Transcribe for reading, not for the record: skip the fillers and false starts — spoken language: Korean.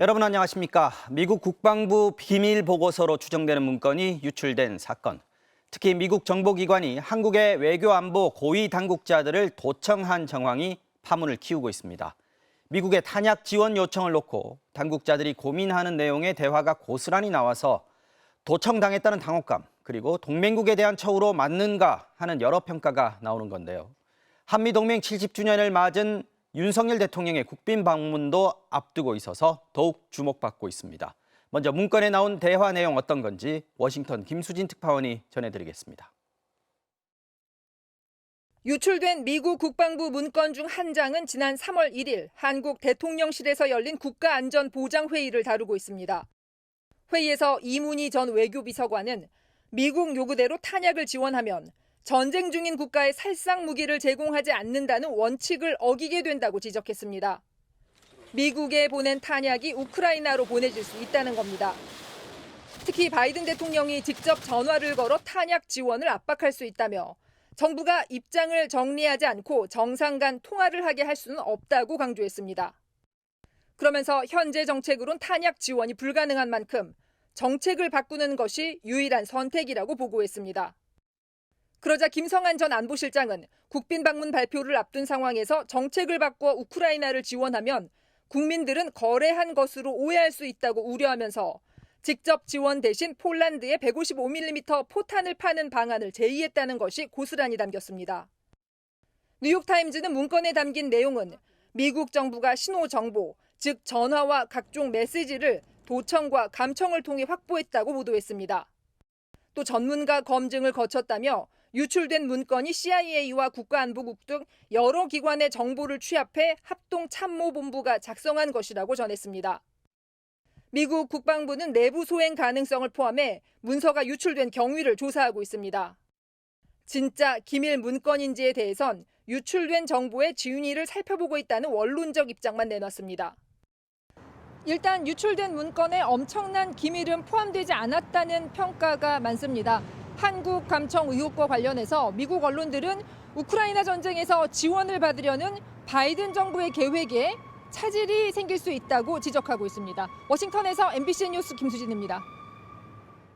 여러분 안녕하십니까? 미국 국방부 비밀 보고서로 추정되는 문건이 유출된 사건. 특히 미국 정보기관이 한국의 외교안보 고위 당국자들을 도청한 정황이 파문을 키우고 있습니다. 미국의 탄약 지원 요청을 놓고 당국자들이 고민하는 내용의 대화가 고스란히 나와서 도청당했다는 당혹감, 그리고 동맹국에 대한 처우로 맞는가 하는 여러 평가가 나오는 건데요. 한미동맹 70주년을 맞은 윤석열 대통령의 국빈 방문도 앞두고 있어서 더욱 주목받고 있습니다. 먼저 문건에 나온 대화 내용 어떤 건지 워싱턴 김수진 특파원이 전해드리겠습니다. 유출된 미국 국방부 문건 중 한 장은 지난 3월 1일 한국 대통령실에서 열린 국가안전보장회의를 다루고 있습니다. 회의에서 이문희 전 외교비서관은 미국 요구대로 탄약을 지원하면 전쟁 중인 국가에 살상 무기를 제공하지 않는다는 원칙을 어기게 된다고 지적했습니다. 미국에 보낸 탄약이 우크라이나로 보내질 수 있다는 겁니다. 특히 바이든 대통령이 직접 전화를 걸어 탄약 지원을 압박할 수 있다며 정부가 입장을 정리하지 않고 정상 간 통화를 하게 할 수는 없다고 강조했습니다. 그러면서 현재 정책으론 탄약 지원이 불가능한 만큼 정책을 바꾸는 것이 유일한 선택이라고 보고했습니다. 그러자 김성한 전 안보실장은 국빈 방문 발표를 앞둔 상황에서 정책을 바꿔 우크라이나를 지원하면 국민들은 거래한 것으로 오해할 수 있다고 우려하면서 직접 지원 대신 폴란드에 155mm 포탄을 파는 방안을 제의했다는 것이 고스란히 담겼습니다. 뉴욕타임즈는 문건에 담긴 내용은 미국 정부가 신호 정보, 즉 전화와 각종 메시지를 도청과 감청을 통해 확보했다고 보도했습니다. 또 전문가 검증을 거쳤다며 유출된 문건이 CIA와 국가안보국 등 여러 기관의 정보를 취합해 합동참모본부가 작성한 것이라고 전했습니다. 미국 국방부는 내부 소행 가능성을 포함해 문서가 유출된 경위를 조사하고 있습니다. 진짜 기밀 문건인지에 대해선 유출된 정보의 진위를 살펴보고 있다는 원론적 입장만 내놨습니다. 일단 유출된 문건에 엄청난 기밀은 포함되지 않았다는 평가가 많습니다. 한국 감청 의혹과 관련해서 미국 언론들은 우크라이나 전쟁에서 지원을 받으려는 바이든 정부의 계획에 차질이 생길 수 있다고 지적하고 있습니다. 워싱턴에서 MBC 뉴스 김수진입니다.